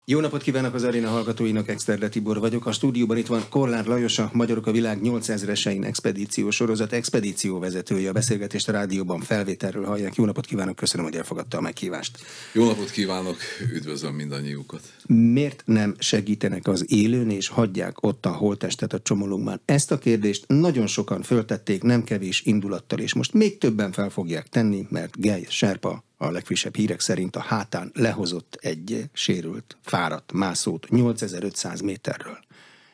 Jó napot kívánok az aréna hallgatóinak, Exterde Tibor vagyok. A stúdióban itt van Korlár Lajos, a Magyarok a világ 8000-esein expedíció sorozat expedícióvezetője. A beszélgetést a rádióban felvételről hallják. Jó napot kívánok, köszönöm, hogy elfogadta a meghívást. Jó napot kívánok, üdvözlöm mindannyiukat. Miért nem segítenek az élőn és hagyják ott a holttestet a Csomolungban? Ezt a kérdést nagyon sokan föltették, nem kevés indulattal, és most még többen fel fogják tenni, mert Gely Serpa a legfrissebb hírek szerint a hátán lehozott egy sérült, fáradt mászót 8500 méterről.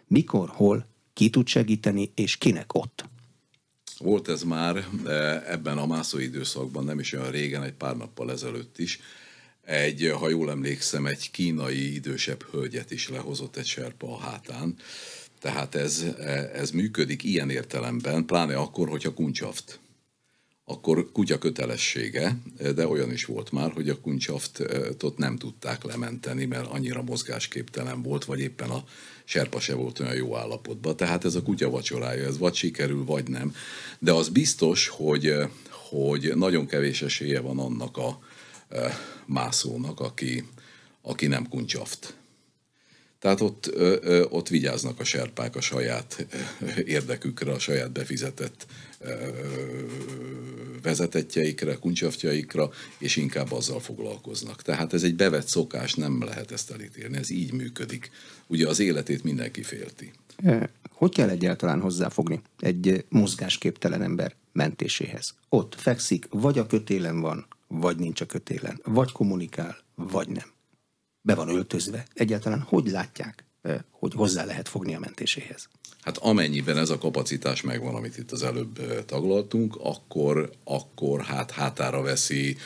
Mikor, hol, ki tud segíteni, és kinek ott? Volt ez már ebben a mászó időszakban, nem is olyan régen, egy pár nappal ezelőtt is. Ha jól emlékszem, egy kínai idősebb hölgyet is lehozott egy serpa a hátán. Tehát ez működik ilyen értelemben, pláne akkor, hogyha kuncsaft. Akkor kutya kötelessége, de olyan is volt már, hogy a kuncsaftot nem tudták lementeni, mert annyira mozgásképtelen volt, vagy éppen a serpa se volt olyan jó állapotban. Tehát ez a kutya vacsorája, ez vagy sikerül, vagy nem. De az biztos, hogy nagyon kevés esélye van annak a mászónak, aki nem kuncsaft. Tehát ott vigyáznak a serpák a saját érdekükre, a saját befizetett vezetettjeikre, kuncsaftjaikra, és inkább azzal foglalkoznak. Tehát ez egy bevett szokás, nem lehet ezt elítélni, ez így működik. Ugye az életét mindenki félti. Hogy kell egyáltalán hozzáfogni egy mozgásképtelen ember mentéséhez? Ott fekszik, vagy a kötélen van, vagy nincs a kötélen, vagy kommunikál, vagy nem. Be van öltözve. Egyáltalán hogy látják, hogy hozzá lehet fogni a mentéséhez? Hát amennyiben ez a kapacitás megvan, amit itt az előbb taglaltunk, akkor hátára veszi,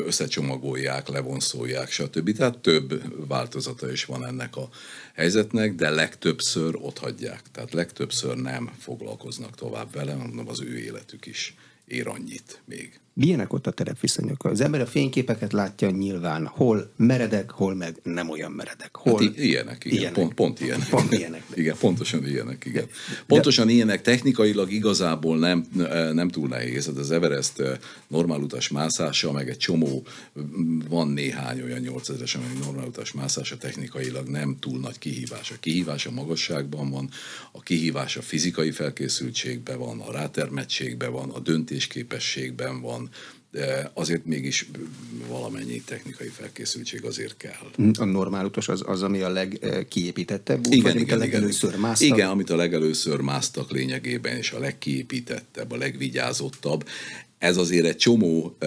összecsomagolják, levonszolják, stb. Tehát több változata is van ennek a helyzetnek, de legtöbbször ott hagyják. Tehát legtöbbször nem foglalkoznak tovább vele, hanem az ő életük is ér annyit még. Milyenek ott a terepviszonyok? Az ember a fényképeket látja nyilván, hol meredek, hol meg nem olyan meredek. Hol... Hát ilyenek, igen. Pont ilyenek. Pont ilyenek. Igen, pontosan ilyenek, igen. Pontosan ilyenek, technikailag igazából nem túl nehéz. Az Everest normálutas mászása, meg egy csomó, van néhány olyan 8000-es, amely normálutas mászása technikailag nem túl nagy kihívás. A kihívás a magasságban van, a kihívás a fizikai felkészültségben van, a rátermettségben van, a döntésképességben van, de azért mégis valamennyi technikai felkészültség azért kell. A normálutas az ami a legkiépítettebb út, vagy amit a legelőször másztak? Igen, amit a legelőször másztak lényegében, és a legkiépítettebb, a legvigyázottabb. Ez azért egy csomó,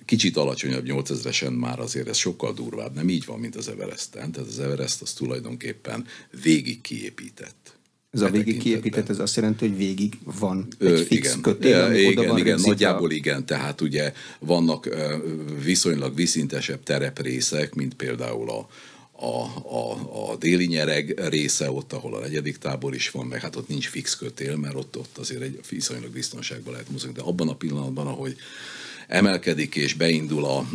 kicsit alacsonyabb 8000-esen már azért ez sokkal durvább. Nem így van, mint az Everesten. Tehát az Everest az tulajdonképpen végig kiépített. Ez a végig kiépített, ez azt jelenti, hogy végig van egy fix kötél, ami oda van igen, nagyjából igen, tehát ugye vannak viszonylag vízszintesebb tereprészek, mint például a déli nyereg része, ott, ahol a 4. tábor is van, meg hát ott nincs fix kötél, mert ott azért egy viszonylag biztonságban lehet mozogni, de abban a pillanatban, ahogy emelkedik és beindul a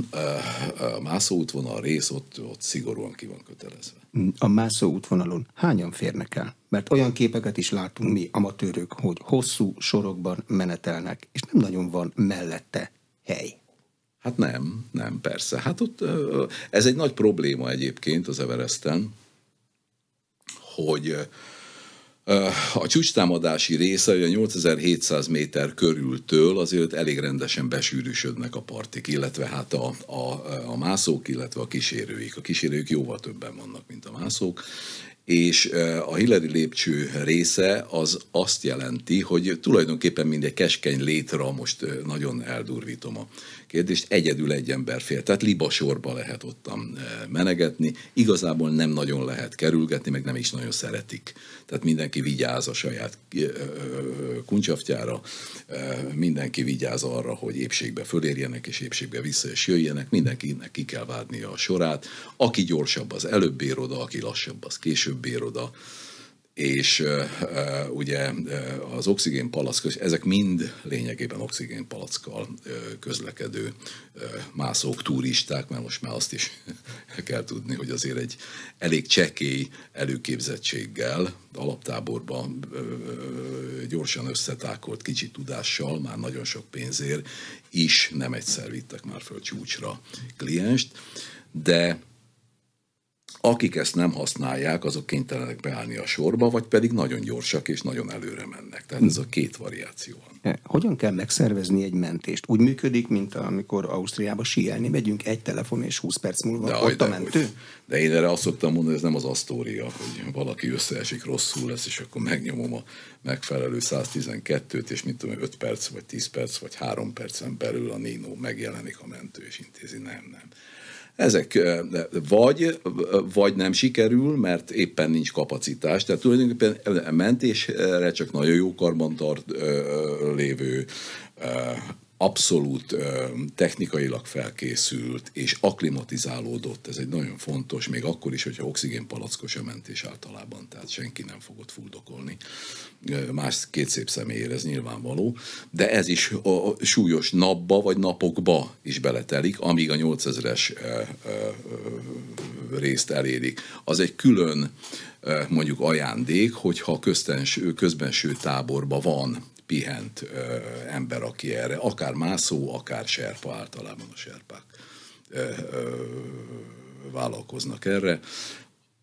mászóútvonal rész, ott szigorúan ki van kötelezve. A mászóútvonalon hányan férnek el? Mert olyan képeket is látunk mi, amatőrök, hogy hosszú sorokban menetelnek, és nem nagyon van mellette hely. Hát nem, persze. Hát ott ez egy nagy probléma egyébként az Everesten, hogy a csúcstámadási része, a 8700 méter körültől azért elég rendesen besűrűsödnek a partik, illetve hát a mászók, illetve a kísérőik. A kísérőik jóval többen vannak, mint a mászók, és a Hillary lépcső része az azt jelenti, hogy tulajdonképpen mindegy keskeny létra, most nagyon eldurvítom a kérdést, egyedül egy ember fér. Tehát libasorba lehet ottan menegetni, igazából nem nagyon lehet kerülgetni, meg nem is nagyon szeretik. Tehát mindenki vigyáz a saját kuncsaftjára, mindenki vigyáz arra, hogy épségbe fölérjenek, és épségbe vissza is jöjjenek, mindenkinek ki kell várnia a sorát. Aki gyorsabb, az előbb ér oda, aki lassabb, az később ér oda. És ugye az oxigénpalack, ezek mind lényegében oxigénpalackkal közlekedő mászók, turisták, mert most már azt is kell tudni, hogy azért egy elég csekély előképzettséggel, alaptáborban gyorsan összetákolt kicsi tudással, már nagyon sok pénzért is nem egyszer vittek már föl csúcsra klienst, de Akik ezt nem használják, azok kénytelenek beállni a sorba, vagy pedig nagyon gyorsak és nagyon előre mennek. Tehát ez a két variáció van. Hogyan kell megszervezni egy mentést? Úgy működik, mint amikor Ausztriába síelni megyünk, egy telefon és 20 perc múlva ott a mentő? De én erre azt szoktam mondani, ez nem az Astoria, hogy valaki összeesik, rosszul lesz, és akkor megnyomom a megfelelő 112-t, és mit tudom, 5 perc, vagy 10 perc, vagy 3 percen belül a Nino megjelenik a mentő, és intézi. Nem. Ezek vagy nem sikerül, mert éppen nincs kapacitás. Tehát tulajdonképpen a mentésre csak nagyon jó karbantartó lévő, abszolút technikailag felkészült és akklimatizálódott, ez egy nagyon fontos, még akkor is, hogyha oxigénpalackos a mentés általában, tehát senki nem fogott fuldokolni. Más két szép személy érez nyilvánvaló, de ez is a súlyos napba vagy napokba is beletelik, amíg a 8000-es részt elérik. Az egy külön mondjuk ajándék, hogyha közbenső táborban van pihent ember, aki erre, akár mászó, akár serpa, általában a serpák vállalkoznak erre,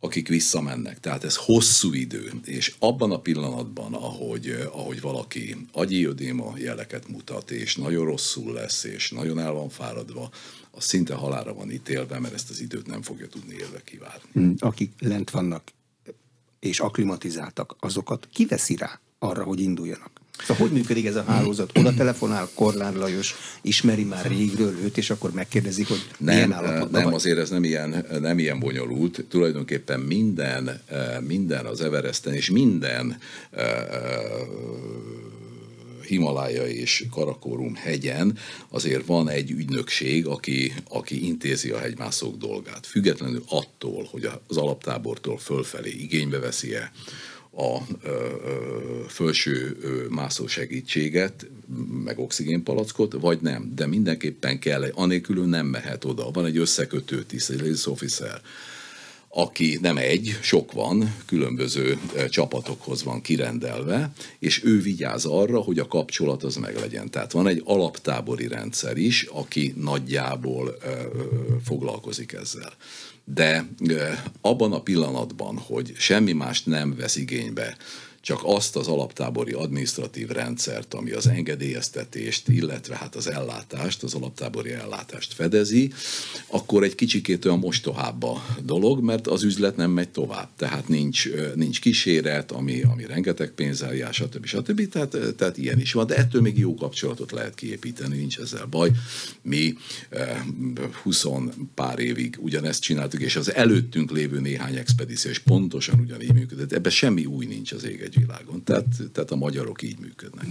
akik visszamennek. Tehát ez hosszú idő, és abban a pillanatban, ahogy valaki agyi ödéma jeleket mutat, és nagyon rosszul lesz, és nagyon el van fáradva, az szinte halálra van ítélve, mert ezt az időt nem fogja tudni élve kivárni. Akik lent vannak és akklimatizáltak, azokat kiveszi rá arra, hogy induljanak? Szóval hogy működik ez a hálózat? Oda telefonál Korlár Lajos, ismeri már régről őt, és akkor megkérdezik, hogy milyen állapotban nem, vagy? azért ez nem ilyen bonyolult. Tulajdonképpen minden az Everesten, és minden Himalája és Karakorum hegyen azért van egy ügynökség, aki intézi a hegymászók dolgát. Függetlenül attól, hogy az alaptábortól fölfelé igénybe veszi-e a felső mászó segítséget, meg oxigénpalackot, vagy nem. De mindenképpen kell, anélkül nem mehet oda. Van egy összekötő tiszt, egy liaison officer, aki nem egy, sok van, különböző csapatokhoz van kirendelve, és ő vigyáz arra, hogy a kapcsolat az meglegyen. Tehát van egy alaptábori rendszer is, aki nagyjából foglalkozik ezzel. De abban a pillanatban, hogy semmi mást nem vesz igénybe, csak azt az alaptábori adminisztratív rendszert, ami az engedélyeztetést, illetve hát az ellátást, az alaptábori ellátást fedezi, akkor egy kicsikét olyan mostohább a dolog, mert az üzlet nem megy tovább. Tehát nincs kíséret, ami rengeteg pénzzel jár, stb. Tehát ilyen is van, de ettől még jó kapcsolatot lehet kiépíteni, nincs ezzel baj. Mi 20 pár évig ugyanezt csináltuk, és az előttünk lévő néhány expedíció is pontosan ugyanígy működött. Ebben semmi új nincs az ég világon. Tehát a magyarok így működnek.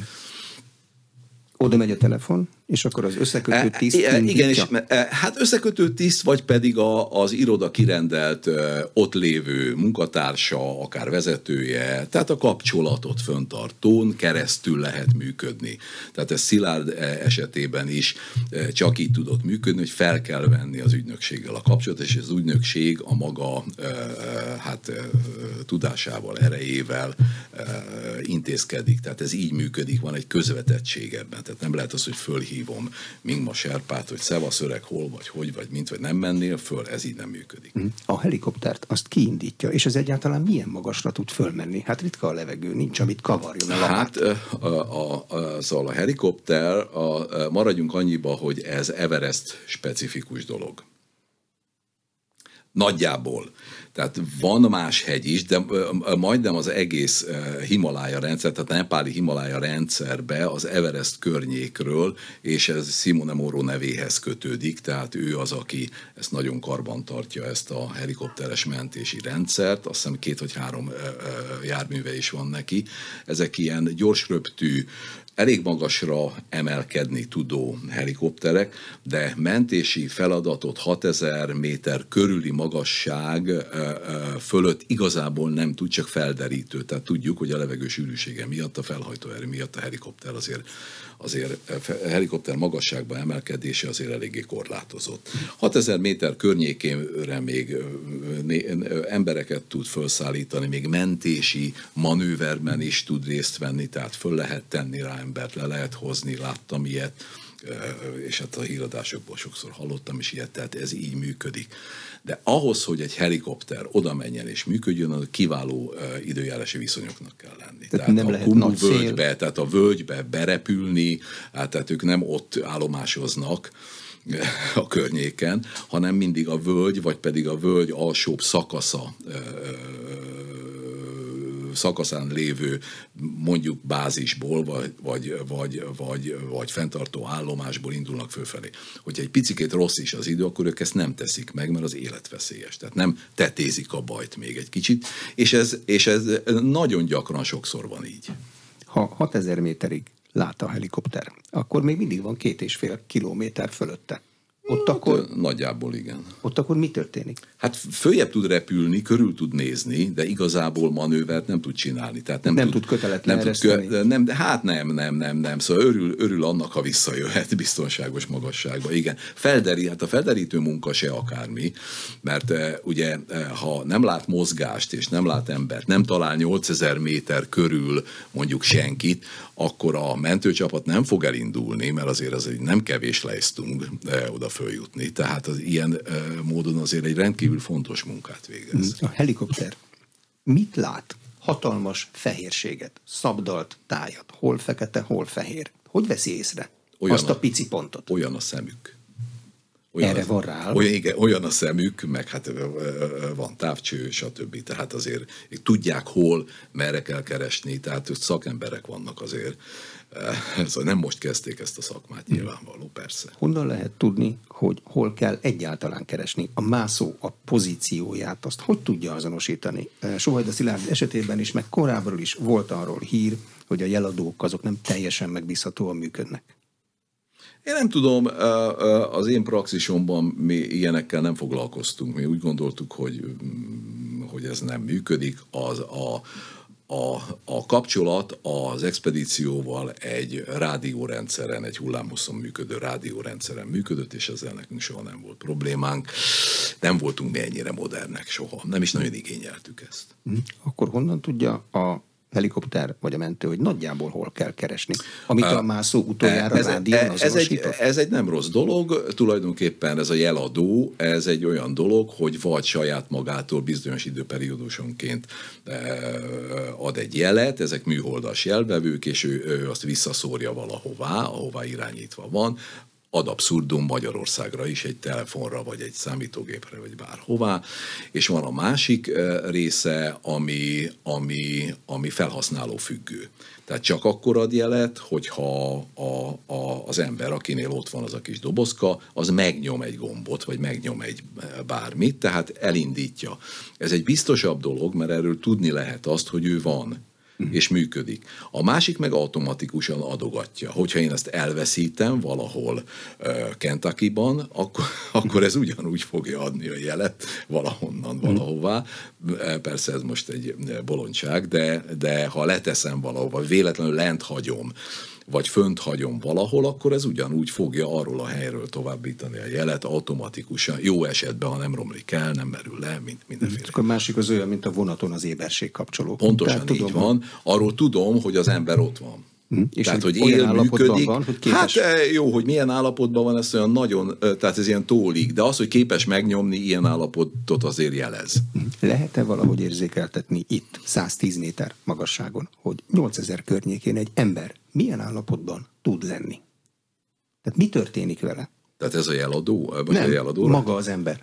Oda megy a telefon, és akkor az összekötő tiszt igen, és hát összekötő tiszt, vagy pedig az iroda kirendelt ott lévő munkatársa, akár vezetője, tehát a kapcsolatot föntartón keresztül lehet működni. Tehát ez Szilárd esetében is csak így tudott működni, hogy fel kell venni az ügynökséggel a kapcsolatot, és az ügynökség a maga tudásával, erejével intézkedik. Tehát ez így működik, van egy közvetettség ebben. Tehát nem lehet az, hogy fölhívom Mingma Serpát, hogy szevasz öreg, hol vagy, hogy vagy, mint vagy nem mennél föl, ez így nem működik. A helikoptert azt kiindítja, és ez egyáltalán milyen magasra tud fölmenni? Hát ritka a levegő, nincs, amit kavarjon a lapát. Szóval a helikopter, maradjunk annyiba, hogy ez Everest specifikus dolog. Nagyjából. Tehát van más hegy is, de majdnem az egész Himalája rendszer, tehát a nepáli Himalája rendszerbe az Everest környékről, és ez Simone Moro nevéhez kötődik, tehát ő az, aki ezt nagyon karban tartja, ezt a helikopteres mentési rendszert, azt hiszem 2 vagy 3 járműve is van neki. Ezek ilyen gyorsröptű, elég magasra emelkedni tudó helikopterek, de mentési feladatot 6000 méter körüli magasság fölött igazából nem tud, csak felderítő. Tehát tudjuk, hogy a levegő sűrűsége miatt, a felhajtóerő miatt a helikopter azért a helikopter magasságba emelkedése azért eléggé korlátozott. 6000 méter környékére még embereket tud felszállítani, még mentési manőverben is tud részt venni, tehát föl lehet tenni rá embert, le lehet hozni, láttam ilyet. és hát a híradásokból sokszor hallottam is ilyet, tehát ez így működik. De ahhoz, hogy egy helikopter oda menjen és működjön, az kiváló időjárási viszonyoknak kell lenni. Tehát nem a lehet Kumbu nagy szél. völgybe, tehát a völgybe berepülni, tehát ők nem ott állomásoznak a környéken, hanem mindig a völgy, vagy pedig a völgy alsóbb szakaszán lévő mondjuk bázisból, vagy fenntartó állomásból indulnak fölfelé. Hogyha egy picikét rossz is az idő, akkor ők ezt nem teszik meg, mert az életveszélyes. Tehát nem tetézik a bajt még egy kicsit, és ez nagyon gyakran sokszor van így. Ha 6000 méterig lát a helikopter, akkor még mindig van 2,5 kilométer fölötte. Ott akkor, nagyjából igen. Ott akkor mi történik? Hát följebb tud repülni, körül tud nézni, de igazából manővert nem tud csinálni. Tehát nem tud köteletlen ereszteni? Nem. Szóval örül annak, ha visszajöhet biztonságos magasságba. Igen. Hát a felderítő munka se akármi, mert ugye ha nem lát mozgást és nem lát embert, nem talál 8000 méter körül mondjuk senkit, akkor a mentőcsapat nem fog elindulni, mert azért az egy nem kevés Leistung oda följutni. Tehát az ilyen módon azért egy rendkívül fontos munkát végez. A helikopter mit lát? Hatalmas fehérséget, szabdalt tájat, hol fekete, hol fehér. Hogy veszi észre azt a pici pontot? Olyan a szemük. Erre van rá. Olyan a szemük, meg hát van távcső, stb. Tehát azért tudják hol, merre kell keresni, tehát szakemberek vannak azért. Szóval nem most kezdték ezt a szakmát, nyilvánvaló, persze. Honnan lehet tudni, hogy hol kell egyáltalán keresni? A mászó, a pozícióját, azt hogy tudja azonosítani? Sohajda Szilárd esetében is, meg korábban is volt arról hír, hogy a jeladók azok nem teljesen megbízhatóan működnek. Én nem tudom, az én praxisomban mi ilyenekkel nem foglalkoztunk. Mi úgy gondoltuk, hogy ez nem működik. A kapcsolat az expedícióval egy rádiórendszeren, egy hullámhosszon működő rádiórendszeren működött, és ezzel nekünk soha nem volt problémánk. Nem voltunk mi ennyire modernek soha. Nem is nagyon igényeltük ezt. Akkor honnan tudja a helikopter vagy a mentő, hogy nagyjából hol kell keresni, amit a mászó utoljára rádión azonosított? Ez egy nem rossz dolog, tulajdonképpen ez a jeladó, ez egy olyan dolog, hogy vagy saját magától bizonyos időperiódusonként ad egy jelet, ezek műholdas jelvevők, és ő azt visszaszórja valahová, ahová irányítva van, ad abszurdum Magyarországra is, egy telefonra, vagy egy számítógépre, vagy bárhová, és van a másik része, ami felhasználó függő. Tehát csak akkor ad jelet, hogyha az ember, akinél ott van az a kis dobozka, az megnyom egy gombot, vagy megnyom egy bármit, tehát elindítja. Ez egy biztosabb dolog, mert erről tudni lehet azt, hogy ő van, és működik. A másik meg automatikusan adogatja. Hogyha én ezt elveszítem valahol Kentuckyban, akkor ez ugyanúgy fogja adni a jelet valahonnan, valahová. Persze ez most egy bolondság, de ha leteszem valahova, véletlenül lent hagyom, vagy fönt hagyom valahol, akkor ez ugyanúgy fogja arról a helyről továbbítani a jelet automatikusan. Jó esetben, ha nem romlik el, nem merül le, mindenféle. Akkor másik az olyan, mint a vonaton az éberség kapcsoló. Pontosan így van. Arról tudom, hogy az ember ott van. És tehát, hogy él, működik. Van, hogy képes... Hát jó, hogy milyen állapotban van, ez olyan nagyon, tehát ez ilyen tólig, de az, hogy képes megnyomni, ilyen állapotot azért jelez. Lehet-e valahogy érzékeltetni itt, 110 méter magasságon, hogy 8000 környékén egy ember milyen állapotban tud lenni? Tehát mi történik vele? Tehát ez a jeladó? Nem, a jeladó maga az ember.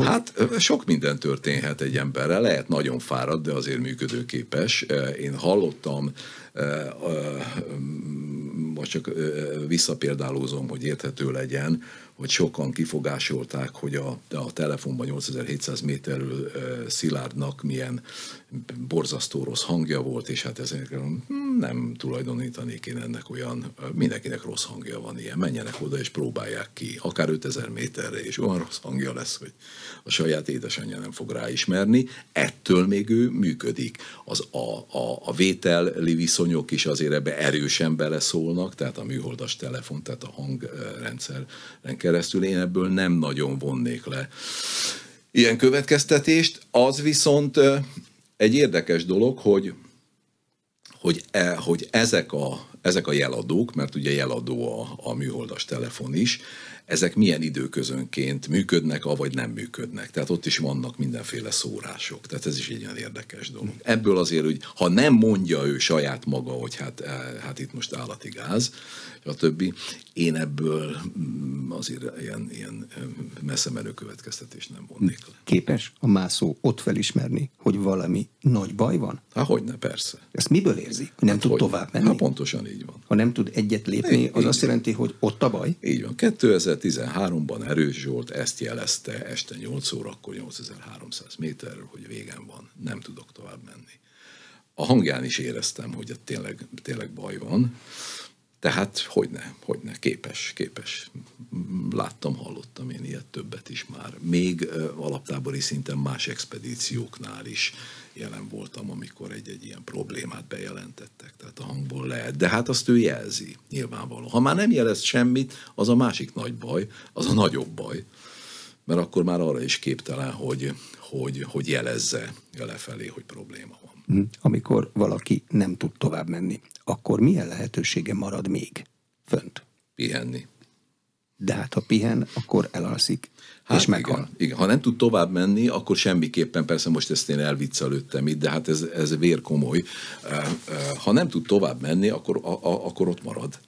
Hát sok minden történhet egy emberrel, lehet nagyon fáradt, de azért működőképes. Én hallottam, most csak visszapéldálózom, hogy érthető legyen, hogy sokan kifogásolták, hogy a telefonban 8700 méterről Szilárdnak milyen borzasztó rossz hangja volt, és hát ezért nem tulajdonítanék én ennek olyan, mindenkinek rossz hangja van ilyen, menjenek oda és próbálják ki, akár 5000 méterre, és olyan rossz hangja lesz, hogy a saját édesanyja nem fog ráismerni, ettől még ő működik. A vételi viszonyok is azért ebbe erősen beleszólnak, tehát a műholdas telefon, tehát a hangrendszeren keresztül én ebből nem nagyon vonnék le ilyen következtetést. Az viszont egy érdekes dolog, hogy ezek a jeladók, mert ugye jeladó a műholdas telefon is, ezek milyen időközönként működnek, avagy nem működnek. Tehát ott is vannak mindenféle szórások. Tehát ez is egy olyan érdekes dolog. Ebből azért, hogy ha nem mondja ő saját maga, hogy hát itt most állati gáz, stb. Én ebből azért ilyen messze menő következtetést nem vonnék le. Képes a mászó ott felismerni, hogy valami nagy baj van? Há, hogyne, persze. Ezt miből érzi? Hogy nem tud tovább menni? Hát pontosan így van. Ha nem tud egyet lépni, az azt jelenti, hogy ott a baj? Így van. 2013-ban Erős Zsolt ezt jelezte este 8 órakor 8300 méterről, hogy végem van, nem tudok tovább menni. A hangján is éreztem, hogy ott tényleg baj van. Tehát hogyne, képes. Láttam, hallottam én ilyet többet is már. Még alaptábori szinten más expedícióknál is jelen voltam, amikor egy ilyen problémát bejelentettek. Tehát a hangból lehet. De hát azt ő jelzi, nyilvánvaló. Ha már nem jelez semmit, az a másik nagy baj, az a nagyobb baj. Mert akkor már arra is képtelen, hogy jelezze lefelé, hogy probléma van. Amikor valaki nem tud tovább menni, akkor milyen lehetősége marad még fönt? Pihenni. De hát ha pihen, akkor elalszik, és meghal. Igen. Ha nem tud tovább menni, akkor semmiképpen, persze most ezt én elviccelődtem itt, de hát ez vérkomoly. Ha nem tud tovább menni, akkor ott marad.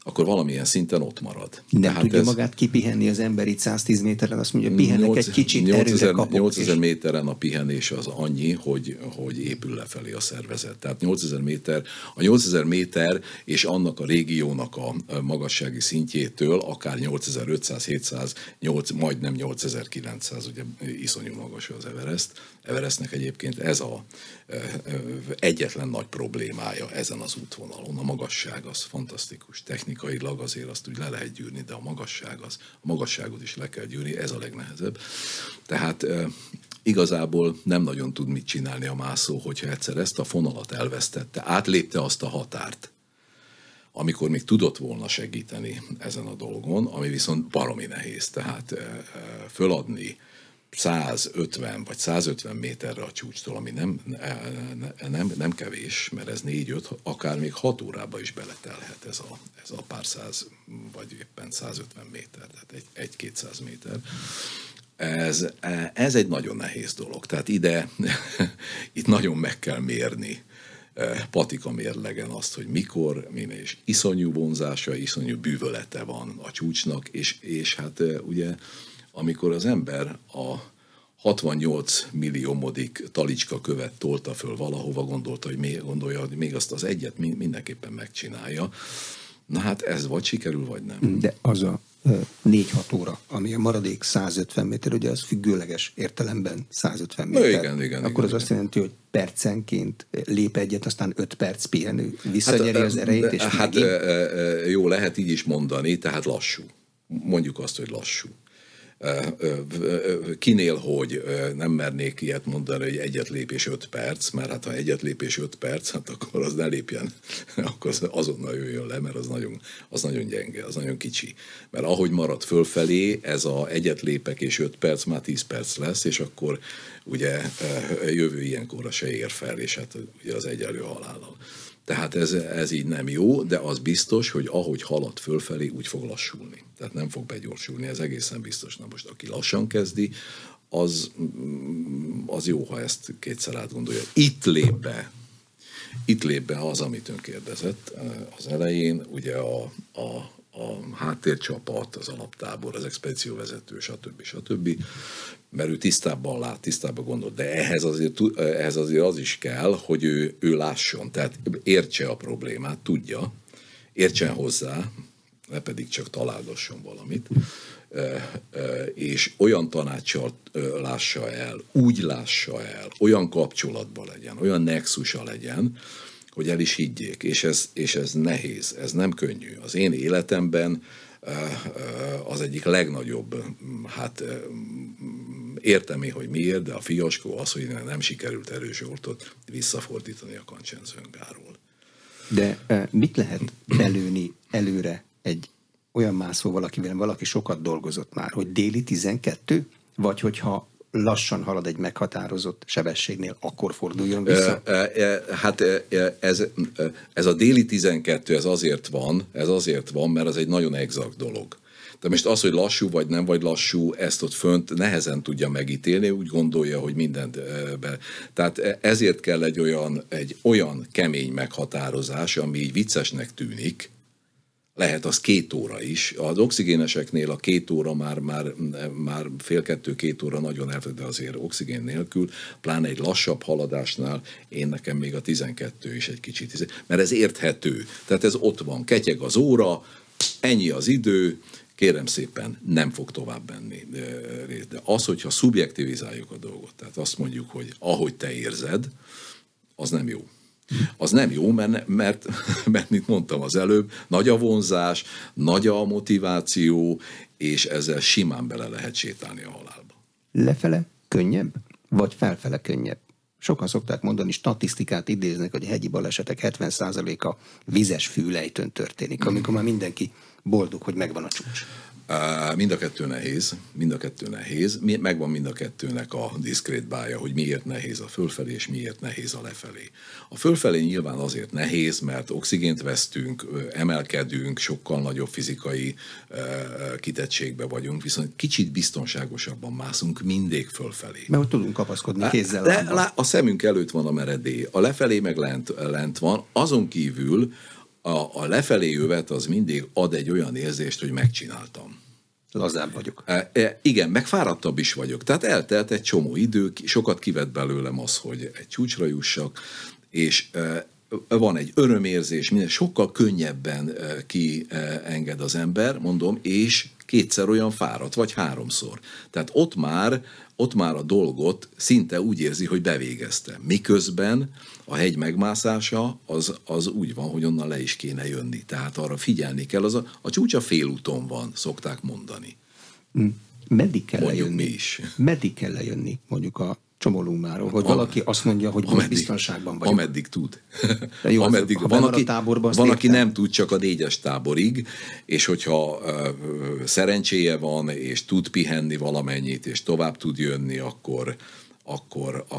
Akkor valamilyen szinten ott marad. Nem tudja magát kipihenni az ember itt 110 méteren, azt mondja, pihenek egy kicsit, erőre kapok. 8000 méteren a pihenés az annyi, hogy épül lefelé a szervezet. Tehát 8000 méter, a 8000 méter és annak a régiónak a magassági szintjétől akár 8500-700, majdnem 8900, ugye iszonyú magas az Everest. Everestnek egyébként ez a egyetlen nagy problémája ezen az útvonalon. A magasság az fantasztikus. Technikailag azért azt úgy le lehet gyűrni, de a magasságot is le kell gyűrni, ez a legnehezebb. Tehát igazából nem nagyon tud mit csinálni a mászó, hogyha egyszer ezt a fonalat elvesztette, átlépte azt a határt, amikor még tudott volna segíteni ezen a dolgon, ami viszont baromi nehéz. Tehát föladni 150 vagy 150 méterre a csúcstól, ami nem kevés, mert ez 4-5, akár még 6 órába is beletelhet ez a pár száz, vagy éppen 150 méter, tehát 1-200 méter. Ez egy nagyon nehéz dolog. Tehát itt nagyon meg kell mérni patika mérlegen azt, hogy mikor, és iszonyú vonzása, iszonyú bűvölete van a csúcsnak, és hát ugye amikor az ember a 68 milliómodik talicska követ tolta föl valahova, gondolja, hogy még azt az egyet mindenképpen megcsinálja. Na hát ez vagy sikerül, vagy nem. De az a 4-6 óra, ami a maradék 150 méter, ugye az függőleges értelemben 150 méter. Igen, akkor az azt jelenti, hogy percenként lép egyet, aztán 5 perc pihenő, visszanyeri az erejét, és jó, lehet így is mondani, tehát lassú. Mondjuk azt, hogy lassú. Kinél, hogy nem mernék ilyet mondani, hogy egyet lépés 5 perc, mert hát ha egyet lépés 5 perc, hát akkor az ne lépjen, akkor azonnal jöjjön le, mert az nagyon gyenge, az nagyon kicsi. Mert ahogy marad fölfelé, ez a egyet lépek és 5 perc már 10 perc lesz, és akkor ugye jövő ilyenkorra se ér fel, és hát ugye az egyenlő halállal. Tehát ez így nem jó, de az biztos, hogy ahogy halad fölfelé, úgy fog lassulni. Tehát nem fog begyorsulni, ez egészen biztos. Na most, aki lassan kezdi, az jó, ha ezt kétszer átgondolja. Itt lép be az, amit ön kérdezett az elején, ugye a háttércsapat, az alaptábor, az expedícióvezető, stb. Mert ő tisztábban lát, tisztábban gondol, de ehhez azért az is kell, hogy ő lásson, tehát értse a problémát, tudja, értsen hozzá, ne pedig csak találgasson valamit, és olyan tanácssal úgy lássa el, olyan kapcsolatban legyen, olyan nexusa legyen, hogy el is higgyék, és ez nehéz, ez nem könnyű. Az én életemben az egyik legnagyobb, hát értem én, hogy miért, de a fiaskó az, hogy nem sikerült Erős Zsoltot visszafordítani a Kancsenjungáról. De mit lehet belőni előre egy olyan mászóval, akivel valaki sokat dolgozott már, hogy déli 12? Vagy hogyha lassan halad egy meghatározott sebességnél, akkor forduljon vissza? Hát ez a déli 12, ez azért van, mert ez egy nagyon exakt dolog. De most az, hogy lassú vagy nem vagy lassú, ezt ott fönt nehezen tudja megítélni, úgy gondolja, hogy mindent Tehát ezért kell egy olyan kemény meghatározás, ami így viccesnek tűnik, lehet az 2 óra is. Az oxigéneseknél a 2 óra már fél 2 óra nagyon elfed, de azért oxigén nélkül, pláne egy lassabb haladásnál nekem még a 12 is egy kicsit, mert ez érthető. Tehát ez ott van, ketyeg az óra, ennyi az idő, kérem szépen, nem fog tovább menni. De az, hogyha szubjektivizáljuk a dolgot, tehát azt mondjuk, hogy ahogy te érzed, az nem jó. Az nem jó, mert mint mondtam az előbb, nagy a vonzás, nagy a motiváció, és ezzel simán bele lehet sétálni a halálba. Lefele könnyebb, vagy felfele könnyebb? Sokan szokták mondani, statisztikát idéznek, hogy a hegyi balesetek 70%-a vizes fűlejtőn történik, amikor már mindenki boldog, hogy megvan a csúcs. Mind a kettő nehéz. Megvan mind a kettőnek a diszkrét bája, hogy miért nehéz a fölfelé, és miért nehéz a lefelé. A fölfelé nyilván azért nehéz, mert oxigént vesztünk, emelkedünk, sokkal nagyobb fizikai kitettségbe vagyunk, viszont kicsit biztonságosabban mászunk mindig fölfelé. Mert hogy tudunk kapaszkodni kézzel. A szemünk előtt van a meredély, a lefelé meg lent van, azon kívül a lefelé jövet az mindig ad egy olyan érzést, hogy megcsináltam. Lazább vagyok. Igen, meg fáradtabb is vagyok. Tehát eltelt egy csomó idő, sokat kivett belőlem az, hogy egy csúcsra jussak, és van egy örömérzés, minden sokkal könnyebben kienged az ember, mondom, és 2-szer olyan fáradt, vagy 3-szor. Tehát ott már a dolgot szinte úgy érzi, hogy bevégezte. Miközben a hegy megmászása az úgy van, hogy onnan le is kéne jönni. Tehát arra figyelni kell. A csúcs a félúton van, szokták mondani. Meddig kell mondjuk lejönni? Mi is. Meddig kell lejönni, mondjuk a Csomolungmáról, hogy valaki azt mondja, hogy most biztonságban vagyok. Ameddig tud. Jó, van, aki nem tud csak a 4-es táborig, és hogyha szerencséje van, és tud pihenni valamennyit, és tovább tud jönni, akkor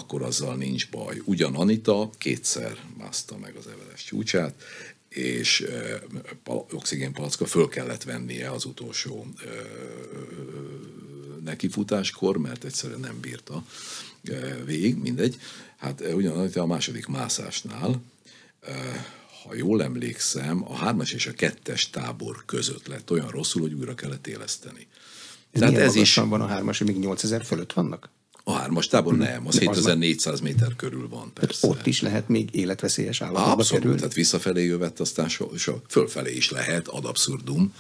azzal nincs baj. Ugyan Anita 2-szer mászta meg az Everest csúcsát, és oxigénpalacka föl kellett vennie az utolsó nekifutáskor, mert egyszerűen nem bírta végig, mindegy. Hát ugyanúgy a második mászásnál, ha jól emlékszem, a 3-as és a 2-es tábor között lett olyan rosszul, hogy újra kellett éleszteni. Tehát ez is van a 3-as, még 8000 fölött vannak? A 3-as tábor nem, az 7400 méter körül van, persze. Ott is lehet még életveszélyes állapotba kerülni? Tehát visszafelé jövett, aztán fölfelé is lehet, ad abszurdum.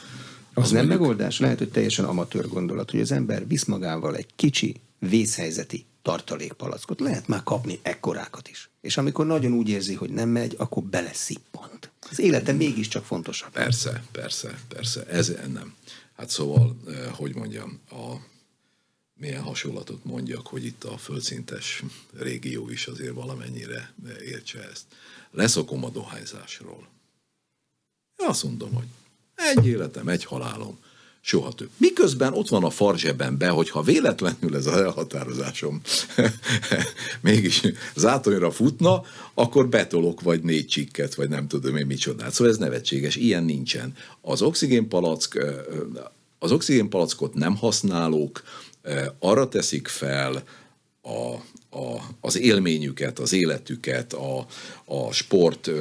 Az nem megoldás? Lehet, hogy teljesen amatőr gondolat, hogy az ember visz magával egy kicsi vészhelyzeti tartalékpalackot. Lehet már kapni ekkorákat is. És amikor nagyon úgy érzi, hogy nem megy, akkor beleszippant. Az élete mégiscsak fontosabb. Persze. Ez nem. Hát szóval, hogy mondjam, milyen hasonlatot mondjak, hogy itt a földszintes régió is azért valamennyire értse ezt. Leszokom a dohányzásról. Én azt mondom, hogy egy életem, egy halálom, soha több. Miközben ott van a farzsebemben, hogyha véletlenül ez az elhatározásom mégis zátonyra futna, akkor betolok vagy 4 csikket, vagy nem tudom én micsodát. Szóval ez nevetséges, ilyen nincsen. Az oxigénpalackot nem használók, arra teszik fel az élményüket, az életüket, a sport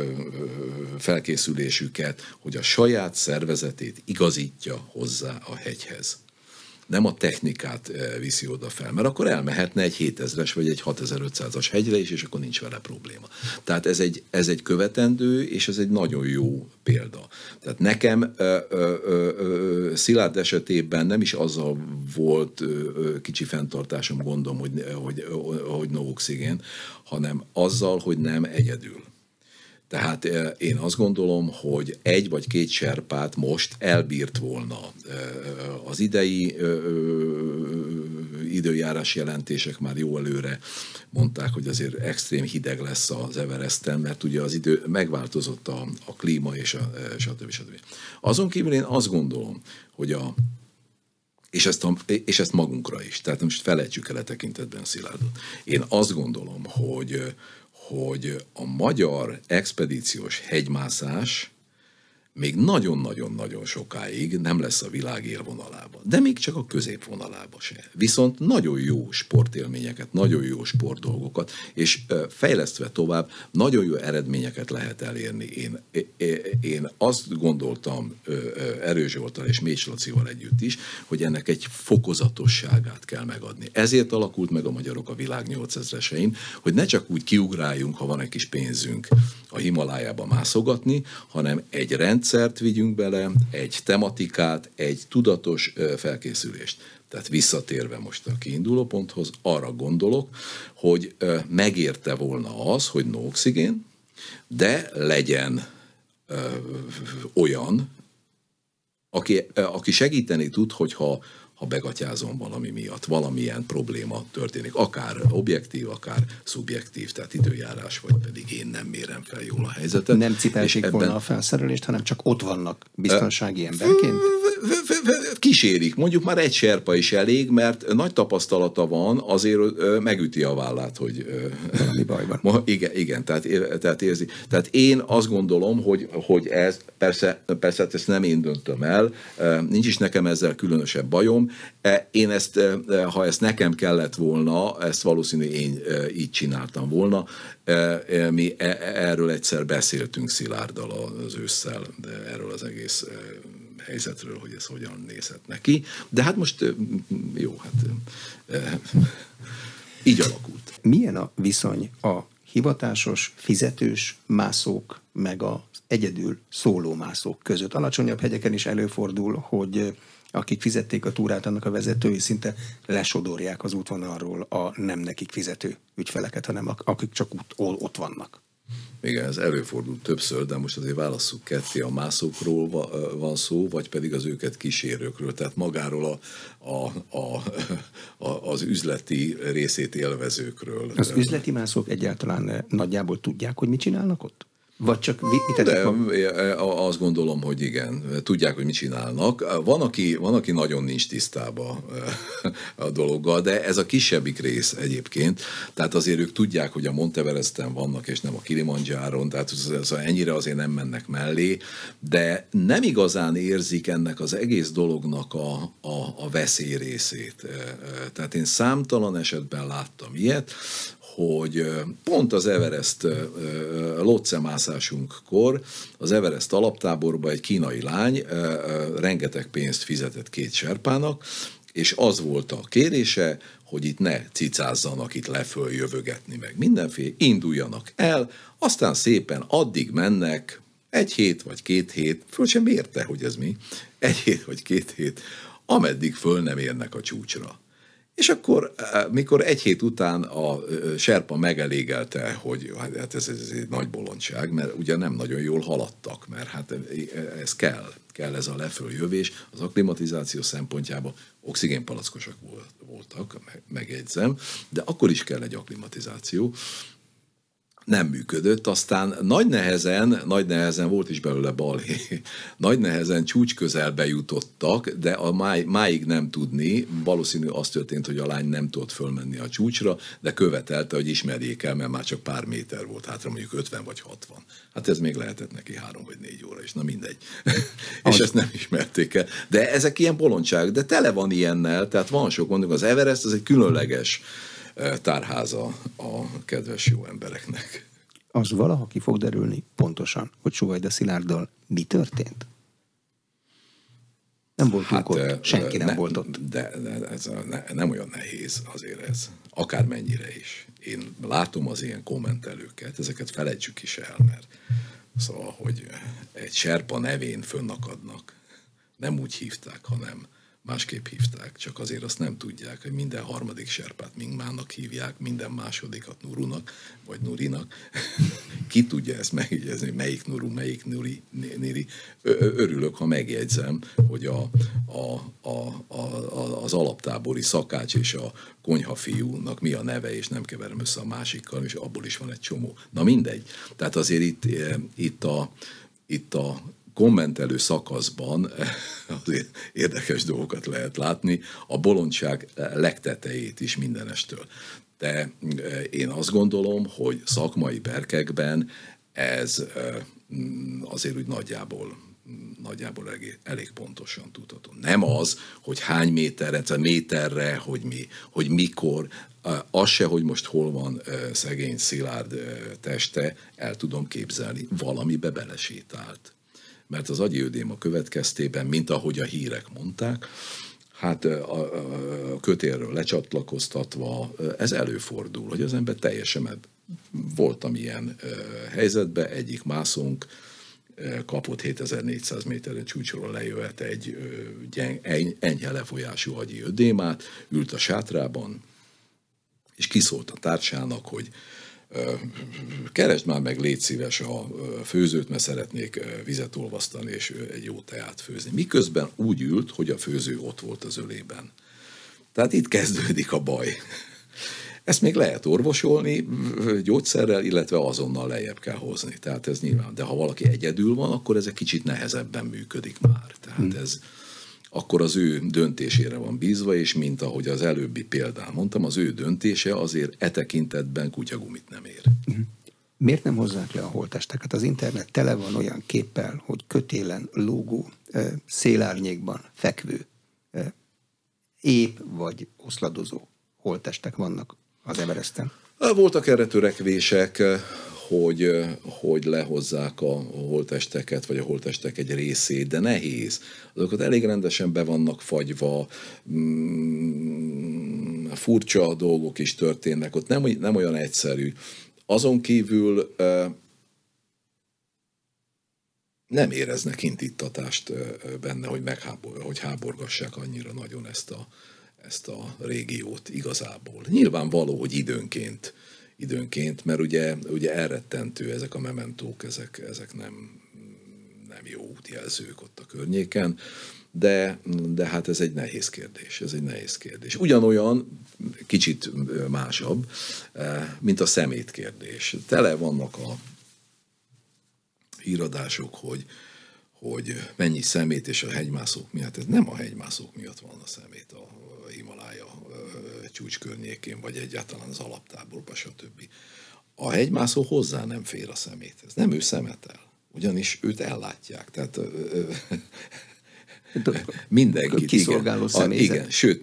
felkészülésüket, hogy a saját szervezetét igazítja hozzá a hegyhez. Nem a technikát viszi oda fel, mert akkor elmehetne egy 7000-es vagy egy 6500-as hegyre is, és akkor nincs vele probléma. Tehát ez egy követendő, és ez egy nagyon jó példa. Tehát nekem Szilárd esetében nem is azzal volt kicsi fenntartásom, gondom, hogy no oxigén, hanem azzal, hogy nem egyedül. Tehát én azt gondolom, hogy 1 vagy 2 serpát most elbírt volna. Az idei időjárás jelentések már jó előre mondták, hogy azért extrém hideg lesz az Everesten, mert ugye az idő megváltozott a klíma és stb. Azon kívül én azt gondolom, hogy és ezt magunkra is. Tehát most felejtsük el a tekintetben Szilárdot. Én azt gondolom, hogy a magyar expedíciós hegymászás még nagyon-nagyon-nagyon sokáig nem lesz a világ élvonalában. De még csak a középvonalába se. Viszont nagyon jó sportélményeket, nagyon jó sportdolgokat, és fejlesztve tovább nagyon jó eredményeket lehet elérni. Én azt gondoltam Erős Zsolttal és Mécs Lacival együtt is, hogy ennek egy fokozatosságát kell megadni. Ezért alakult meg a magyarok a világ 8000-esein, hogy ne csak úgy kiugráljunk, ha van egy kis pénzünk a Himalájába mászogatni, hanem egy rendszert vigyünk bele, egy tematikát, egy tudatos felkészülést. Tehát visszatérve most a kiinduló ponthoz, arra gondolok, hogy megérte volna az, hogy no oxigén, de legyen olyan, aki segíteni tud, hogyha begatyázom valami miatt, valamilyen probléma történik, akár objektív, akár szubjektív, tehát időjárás, vagy pedig én nem mérem fel jól a helyzetet. Nem cipelték volna a felszerelést, hanem csak ott vannak biztonsági emberként? Kísérik, mondjuk már egy serpa is elég, mert nagy tapasztalata van, azért megüti a vállát, hogy valami baj van. Igen, tehát érzi. Tehát én azt gondolom, hogy ez, persze ezt nem én döntöm el, nincs is nekem ezzel különösebb bajom. Én ezt, ha ezt nekem kellett volna, ezt valószínűleg én így csináltam volna. Mi erről egyszer beszéltünk Szilárddal az ősszel, de erről az egész helyzetről, hogy ez hogyan nézhet neki. De hát most jó, így alakult. Milyen a viszony a hivatásos, fizetős mászók meg az egyedül szólómászók között? Alacsonyabb hegyeken is előfordul, hogy akik fizették a túrát, annak a vezetői szinte lesodorják az útvonalról a nem nekik fizető ügyfeleket, hanem akik csak ott vannak. Igen, ez előfordul többször, de most azért válasszuk ketté, a mászókról van szó, vagy pedig az őket kísérőkről, tehát magáról az üzleti részét élvezőkről. Az üzleti mászók egyáltalán nagyjából tudják, hogy mit csinálnak ott? Vagy csak azt gondolom, hogy igen, tudják, hogy mit csinálnak. Van, aki nagyon nincs tisztában a dologgal, de ez a kisebbik rész egyébként. Tehát azért ők tudják, hogy a Monteveresten vannak, és nem a Kilimanjáron, tehát ennyire azért nem mennek mellé, de nem igazán érzik ennek az egész dolognak a veszély részét. Tehát én számtalan esetben láttam ilyet, hogy pont az Everest lócemászásunkkor az Everest alaptáborba egy kínai lány rengeteg pénzt fizetett 2 serpának, és az volt a kérése, hogy itt ne cicázzanak itt leföl jövögetni meg mindenféle, induljanak el, aztán szépen addig mennek 1 hét vagy 2 hét, föl sem mérte, hogy ez mi, 1 hét vagy 2 hét, ameddig föl nem érnek a csúcsra. És akkor, mikor 1 hét után a serpa megelégelte, hogy hát ez egy nagy bolondság, mert ugye nem nagyon jól haladtak, mert hát ez kell ez a leföljövés, az akklimatizáció szempontjából oxigénpalackosak voltak, megjegyzem, de akkor is kell egy akklimatizáció. Nem működött, aztán nagy nehezen volt is belőle balhé, nagy nehezen csúcs közelbe jutottak, de máig nem tudni, valószínű az történt, hogy a lány nem tudott fölmenni a csúcsra, de követelte, hogy ismerjék el, mert már csak pár méter volt hátra, mondjuk 50 vagy 60. Hát ez még lehetett neki 3 vagy 4 óra is, na mindegy. És ezt nem ismerték el. De ezek ilyen bolondság, de tele van ilyennel, tehát van sok, mondjuk az Everest, az egy különleges tárháza a kedves jó embereknek. Az valaha ki fog derülni pontosan, hogy Suvajda Szilárddal mi történt? Nem voltunk ott, senki nem volt ott. De ez nem olyan nehéz azért ez. Akármennyire is. Én látom az ilyen kommentelőket, ezeket felejtsük is el, mert szóval, hogy egy serpa nevén fönnakadnak. Nem úgy hívták, hanem másképp hívták, csak azért azt nem tudják, hogy minden harmadik serpát Mingmának hívják, minden másodikat Nurunak, vagy Nurinak. Ki tudja ezt megjegyezni, melyik Nuru, melyik Niri. Örülök, ha megjegyzem, hogy az alaptábori szakács és a konyhafiúnak mi a neve, és nem keverem össze a másikkal, és abból is van egy csomó. Na mindegy. Tehát azért itt a kommentelő szakaszban azért érdekes dolgokat lehet látni, a bolondság legtetejét is mindenestől. De én azt gondolom, hogy szakmai berkekben ez azért úgy nagyjából elég pontosan tudható. Nem az, hogy hány méterre, hogy mikor, az se, hogy most hol van szegény Szilárd teste, el tudom képzelni, valamibe belesétált. Mert az agyiödéma következtében, mint ahogy a hírek mondták, hát a kötélről lecsatlakoztatva ez előfordul, hogy az ember teljesen, voltam ilyen helyzetben, egyik mászónk kapott 7400 méteren csúcsról lejöhet egy enyhe lefolyású agyi ödémát, ült a sátrában, és kiszólt a társának, hogy keresd már meg, légy szíves a főzőt, mert szeretnék vizet olvasztani, és egy jó teát főzni. Miközben úgy ült, hogy a főző ott volt az ölében. Tehát itt kezdődik a baj. Ezt még lehet orvosolni gyógyszerrel, illetve azonnal lejjebb kell hozni. Tehát ez nyilván. De ha valaki egyedül van, akkor ez egy kicsit nehezebben működik már. Tehát ez akkor az ő döntésére van bízva, és mint ahogy az előbbi példán mondtam, az ő döntése azért e tekintetben kutyagumit nem ér. Miért nem hozzák le a holttesteket? Az internet tele van olyan képpel, hogy kötélen lógó, szélárnyékban fekvő, ép vagy oszladozó holttestek vannak az Everesten. Voltak erre törekvések, hogy lehozzák a holttesteket, vagy a holttestek egy részét, de nehéz. Azokat elég rendesen be vannak fagyva, furcsa dolgok is történnek, ott nem olyan egyszerű. Azon kívül nem éreznek intittatást benne, hogy háborgassák annyira nagyon ezt a régiót igazából. Nyilvánvaló, hogy időnként, mert ugye elrettentő ezek a mementók, ezek nem jó útjelzők ott a környéken, de hát ez egy nehéz kérdés. Ugyanolyan, kicsit másabb, mint a szemét kérdés. Tele vannak a híradások, hogy mennyi szemét, és a hegymászók miatt. Ez nem a hegymászók miatt van a szemét a Himalája csúcs környékén, vagy egyáltalán az alaptáborban, stb. A hegymászó hozzá nem fér a szeméthez. Nem ő szemetel, ugyanis őt ellátják. Tehát mindenkit. Kiszolgáló személyzet. Igen, sőt,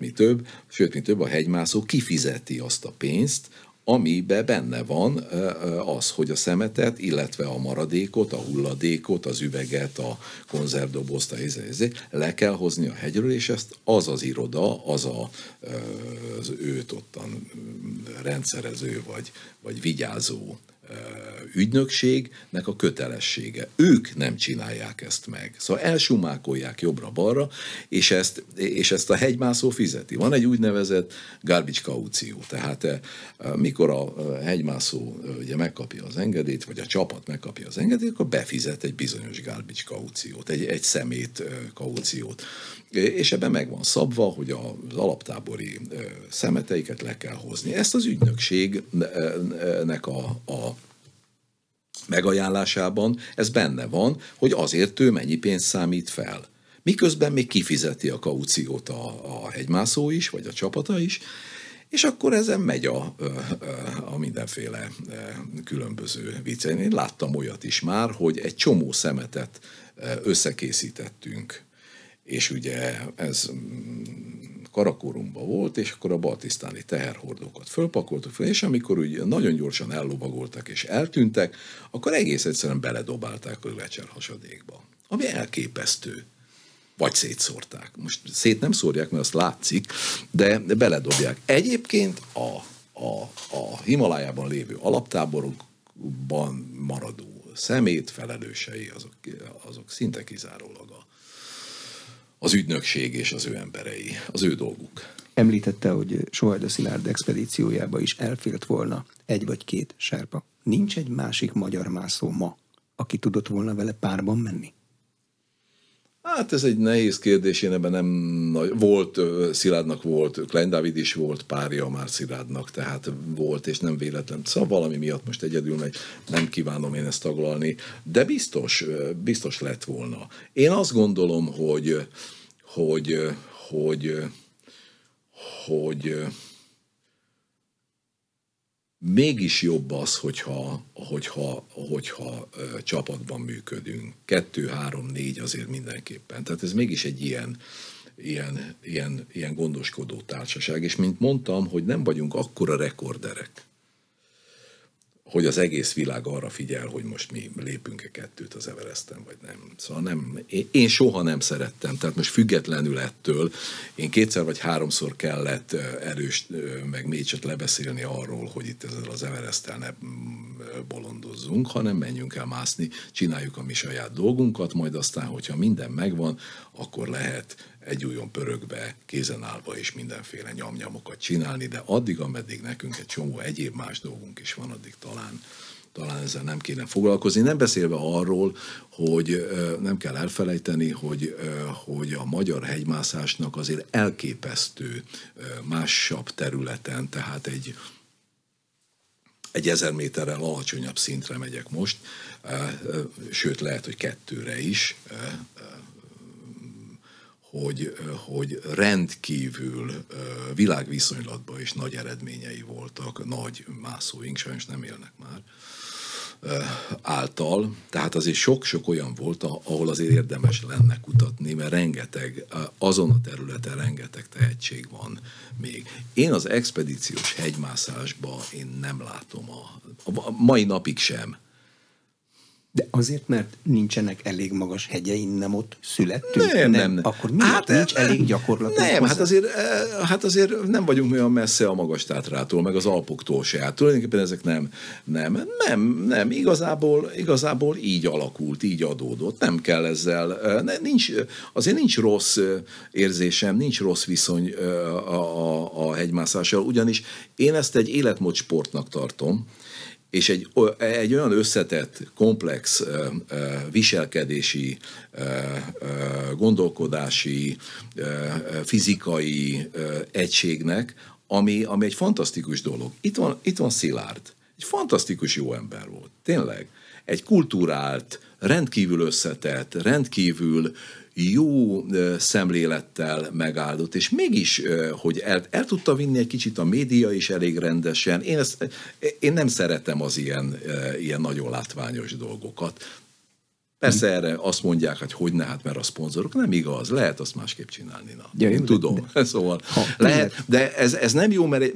mi több, a hegymászó kifizeti azt a pénzt, amiben benne van az, hogy a szemetet, illetve a maradékot, a hulladékot, az üveget, a konzervdobozt, le kell hozni a hegyről, és ezt az iroda, az őt ottan rendszerező vagy vigyázó ügynökségnek a kötelessége. Ők nem csinálják ezt meg. Szóval elsumákolják jobbra-balra, és ezt a hegymászó fizeti. Van egy úgynevezett garbage kaució. Tehát mikor a hegymászó ugye megkapja az engedélyt, vagy a csapat megkapja az engedélyt, akkor befizet egy bizonyos garbage kauciót, egy szemét kauciót. És ebben meg van szabva, hogy az alaptábori szemeteiket le kell hozni. Ezt az ügynökségnek a megajánlásában ez benne van, hogy azért ő mennyi pénzt számít fel. Miközben még kifizeti a kauciót a hegymászó is, vagy a csapata is, és akkor ezen megy a mindenféle különböző viccen. Én láttam olyat is már, hogy egy csomó szemetet összekészítettünk, és ugye ez Karakorumban volt, és akkor a baltisztáni teherhordókat fölpakoltuk fel, és amikor úgy nagyon gyorsan ellovagoltak és eltűntek, akkor egész egyszerűen beledobálták a lecserhasadékba. Ami elképesztő. Vagy szétszórták. Most szét nem szórják, mert azt látszik, de beledobják. Egyébként a Himalájában lévő alaptáborokban maradó szemét felelősei, azok szinte kizárólag az ügynökség és az ő emberei, az ő dolguk. Említette, hogy Sohajda Szilárd expedíciójába is elfélt volna egy vagy két serpa. Nincs egy másik magyar mászó ma, aki tudott volna vele párban menni? Hát ez egy nehéz kérdés, én ebben nem volt, Szilárdnak volt, Klein Dávid is volt párja már Szilárdnak, tehát volt, és nem véletlen. Szóval valami miatt most egyedül megy, nem kívánom én ezt taglalni, de biztos lett volna. Én azt gondolom, hogy mégis jobb az, hogyha csapatban működünk. 2, 3, 4 azért mindenképpen. Tehát ez mégis egy ilyen gondoskodó társaság. És mint mondtam, hogy nem vagyunk akkora rekorderek, hogy az egész világ arra figyel, hogy most mi lépünk-e 2 az Everesten, vagy nem. Szóval nem, én soha nem szerettem, tehát most függetlenül ettől, én 2 vagy 3-szor kellett erős, meg mélycset lebeszélni arról, hogy itt ezzel az Everesten ne bolondozzunk, hanem menjünk el mászni, csináljuk a mi saját dolgunkat, majd aztán, hogyha minden megvan, akkor lehet egy újon pörögbe, kézen állva és mindenféle nyamnyamokat csinálni, de addig, ameddig nekünk egy csomó egyéb más dolgunk is van, addig talán ezzel nem kéne foglalkozni. Nem beszélve arról, hogy nem kell elfelejteni, hogy a magyar hegymászásnak azért elképesztő másabb területen, tehát egy 1000 méterrel alacsonyabb szintre megyek most, sőt lehet, hogy 2-re is, hogy rendkívül világviszonylatban is nagy eredményei voltak, nagy mászóink, sajnos nem élnek már, által. Tehát azért sok-sok olyan volt, ahol azért érdemes lenne kutatni, mert azon a területen rengeteg tehetség van még. Én az expedíciós hegymászásban én nem látom a mai napig sem. De azért, mert nincsenek elég magas hegyein, nem ott születtünk? Nem. Akkor miért nincs elég gyakorlatunk? Nem, hát azért nem vagyunk olyan messze a Magas-Tátrától, meg az Alpoktól se. Hát tulajdonképpen ezek nem. Igazából így alakult, így adódott. Nem kell ezzel, azért nincs rossz érzésem, nincs rossz viszony a hegymászással, ugyanis én ezt egy életmód sportnak tartom, és egy olyan összetett, komplex viselkedési, gondolkodási, fizikai egységnek, ami egy fantasztikus dolog. Itt van Szilárd. Egy fantasztikus jó ember volt. Tényleg. Egy kulturált, rendkívül összetett, rendkívül jó szemlélettel megáldott, és mégis, hogy el tudta vinni egy kicsit a média is elég rendesen. Én nem szeretem az ilyen nagyon látványos dolgokat. Persze erre azt mondják, hogy ne, hát mert a szponzorok, nem igaz, lehet azt másképp csinálni. Én tudom, szóval lehet, de ez nem jó, mert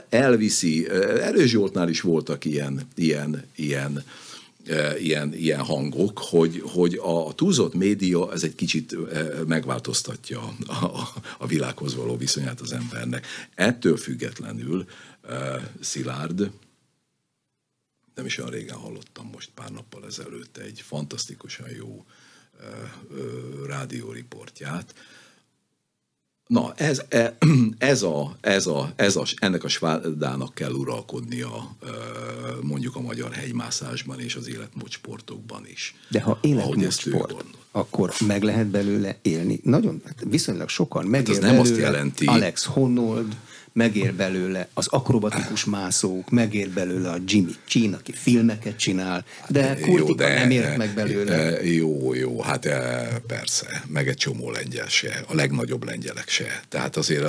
elviszi. Erős Zsoltnál is voltak ilyen hangok, hogy a túlzott média ez egy kicsit megváltoztatja a világhoz való viszonyát az embernek. Ettől függetlenül Szilárd, nem is olyan régen hallottam most pár nappal ezelőtt egy fantasztikusan jó rádióriportját. Na, ennek a svádának kell uralkodnia mondjuk a magyar hegymászásban és az életmódsportokban is. De ha életmódsport, akkor meg lehet belőle élni. Nagyon, viszonylag sokan megér hát belőle. Nem azt jelenti. Alex Honnold, megér belőle az akrobatikus mászók, megér belőle a Jimmy Chin, aki filmeket csinál, de Kurtika nem ért meg belőle. Jó, hát persze, meg egy csomó lengyel se, a legnagyobb lengyelek se. Tehát azért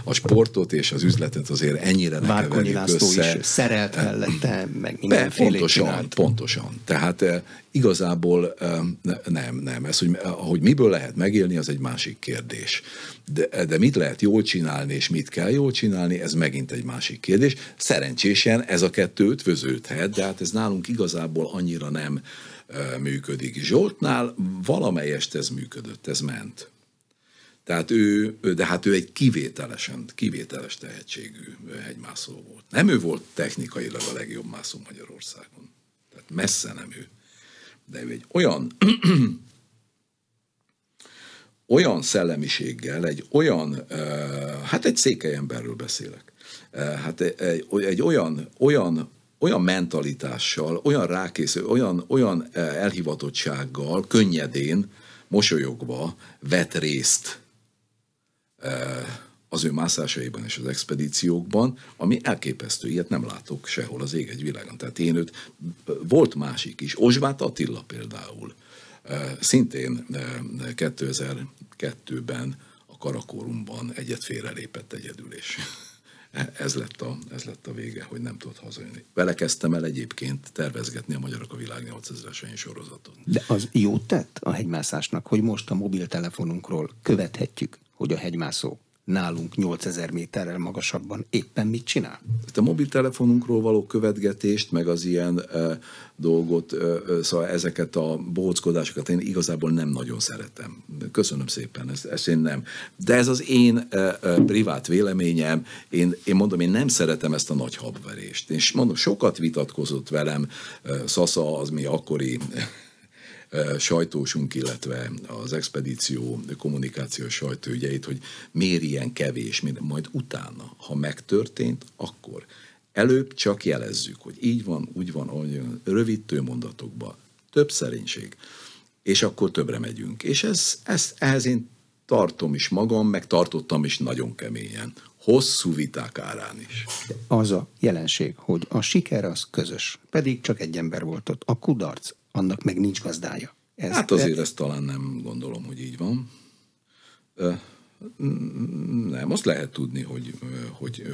a sportot és az üzletet azért ennyire ne keverjük össze. Is szerelt mellette, meg mindenfélét csinált. Pontosan. Tehát igazából nem. Ez, hogy miből lehet megélni, az egy másik kérdés. De mit lehet jól csinálni, és mit kell jól csinálni, ez megint egy másik kérdés. Szerencsésen ez a kettő ötvöződhet, de hát ez nálunk igazából annyira nem működik. Zsoltnál valamelyest ez működött, ez ment. Tehát ő egy kivételes tehetségű hegymászó volt. Nem ő volt technikailag a legjobb mászó Magyarországon. Tehát messze nem ő. De ő egy olyan szellemiséggel, egy székely emberről beszélek, egy olyan olyan mentalitással, olyan rákészül, olyan elhivatottsággal, könnyedén, mosolyogva vett részt az ő mászásaiban és az expedíciókban, ami elképesztő, ilyet nem látok sehol az ég egy világon. Tehát én őt, volt másik is, Osváth Attila például, szintén 2002-ben a Karakorumban egyet félrelépett egyedül, és ez lett a vége, hogy nem tudott hazajönni. Vele kezdtem el egyébként tervezgetni a Magyarok a világ 8000-esein sorozatot. De az jót tett a hegymászásnak, hogy most a mobiltelefonunkról követhetjük, hogy a hegymászó nálunk 8000 méterrel magasabban éppen mit csinál? A mobiltelefonunkról való követgetést, meg az ilyen dolgot, szóval ezeket a bohóckodásokat én igazából nem nagyon szeretem. Köszönöm szépen, ezt én nem. De ez az én privát véleményem, én mondom, én nem szeretem ezt a nagy habverést. És mondom, sokat vitatkozott velem Szasza, az mi akkori sajtósunk, illetve az expedíció kommunikációs sajtóügyeit, hogy miért ilyen kevés, majd utána, ha megtörtént, akkor előbb csak jelezzük, hogy így van, úgy van, olyan rövid tőmondatokban, több szerénység, és akkor többre megyünk. És ehhez én tartom is magam, meg tartottam is nagyon keményen. Hosszú viták árán is. Az a jelenség, hogy a siker az közös, pedig csak egy ember volt ott. A kudarc, annak meg nincs gazdája. Hát azért ezt talán nem gondolom, hogy így van. Nem, azt lehet tudni,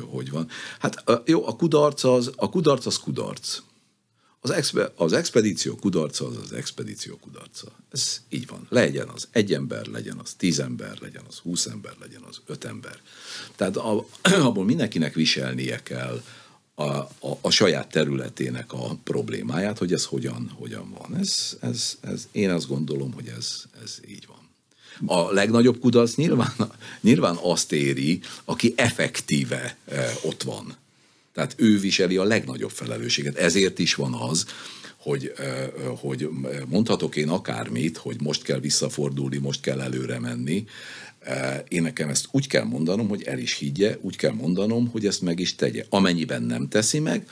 hogy van. Hát jó, a kudarc az kudarc. Az expedíció kudarca az expedíció kudarca. Ez így van. Legyen az 1 ember, legyen az 10 ember, legyen az 20 ember, legyen az 5 ember. Tehát abból mindenkinek viselnie kell a saját területének a problémáját, hogy ez hogyan van. Én azt gondolom, hogy ez így van. A legnagyobb kudarc nyilván azt éri, aki effektíve ott van. Tehát ő viseli a legnagyobb felelősséget. Ezért is van az, hogy mondhatok én akármit, hogy most kell visszafordulni, most kell előre menni. Én nekem ezt úgy kell mondanom, hogy el is higgye, úgy kell mondanom, hogy ezt meg is tegye. Amennyiben nem teszi meg,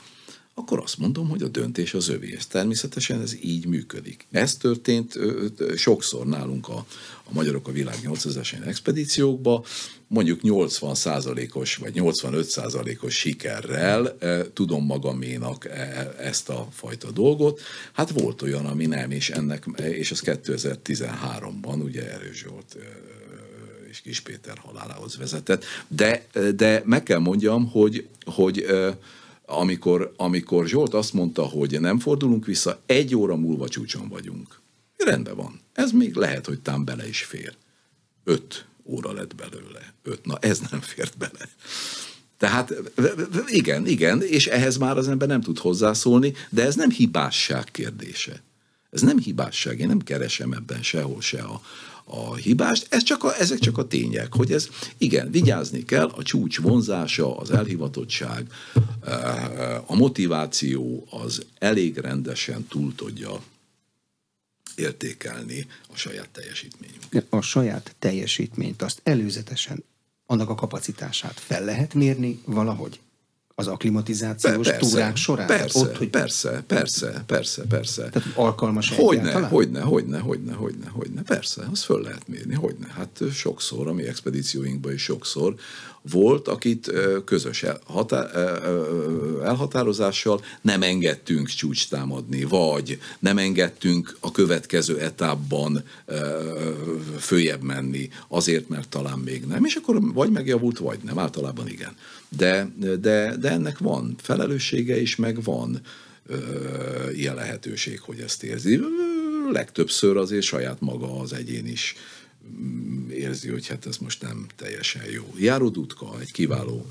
akkor azt mondom, hogy a döntés az övé. Természetesen ez így működik. Ez történt sokszor nálunk a Magyarok a világ 8000-esein expedíciókban, mondjuk 80%-os vagy 85%-os sikerrel tudom magaménak ezt a fajta dolgot. Hát volt olyan, ami nem, és ez 2013-ban ugye Erős Zsolt és Kis Péter halálához vezetett. De meg kell mondjam, hogy amikor Zsolt azt mondta, hogy nem fordulunk vissza, 1 óra múlva csúcson vagyunk. Rendben van. Ez még lehet, hogy tám bele is fér. 5 óra lett belőle. 5. Na ez nem fért bele. Tehát igen, és ehhez már az ember nem tud hozzászólni, de ez nem hibásság kérdése. Ez nem hibásság, én nem keresem ebben sehol se a hibást, ezek csak a tények, hogy ez, igen, vigyázni kell, a csúcs vonzása, az elhivatottság, a motiváció az elég rendesen túl tudja értékelni a saját teljesítményünket. A saját teljesítményt, azt előzetesen, annak a kapacitását fel lehet mérni valahogy? Az akklimatizációs túrák során? Persze. Tehát alkalmas egyáltalán? Hogyne. Persze, azt föl lehet mérni. Hogyne. Hát sokszor, a mi expedícióinkban is sokszor volt, akit közös elhatározással nem engedtünk csúcstámadni, vagy nem engedtünk a következő etapban följebb menni, azért, mert talán még nem. És akkor vagy megjavult, vagy nem. Általában igen. De ennek van felelőssége is, meg van ilyen lehetőség, hogy ezt érzi. Legtöbbször azért saját maga az egyén is érzi, hogy hát ez most nem teljesen jó. Járó Dudka, egy kiváló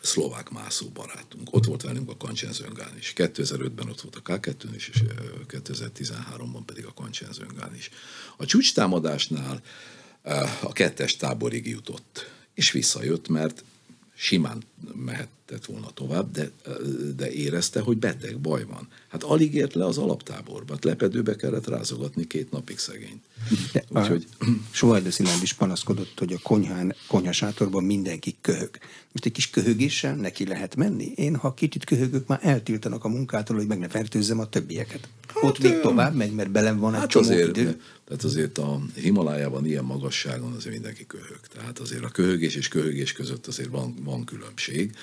szlovák mászó barátunk. Ott volt velünk a Kancsenzöngán is. 2005-ben ott volt a K2-n is, és 2013-ban pedig a Kancsenzöngán is. A csúcstámadásnál a 2-es táborig jutott, és visszajött, mert simán mehetett volna tovább, de érezte, hogy beteg, baj van. Hát alig ért le az alaptáborba, lepedőbe kellett rázogatni 2 napig szegényt. Úgyhogy... Sohajda Szilárd is panaszkodott, hogy a konyhasátorban mindenki köhög. Most egy kis köhögéssel neki lehet menni? Én, ha kicsit köhögök, már eltiltanak a munkától, hogy meg ne fertőzzem a többieket. Hát, ott még tovább megy, mert belem van egy csomó idő. Tehát azért a Himalájában ilyen magasságon azért mindenki köhög. Tehát azért a köhögés és köhögés között azért van különbség.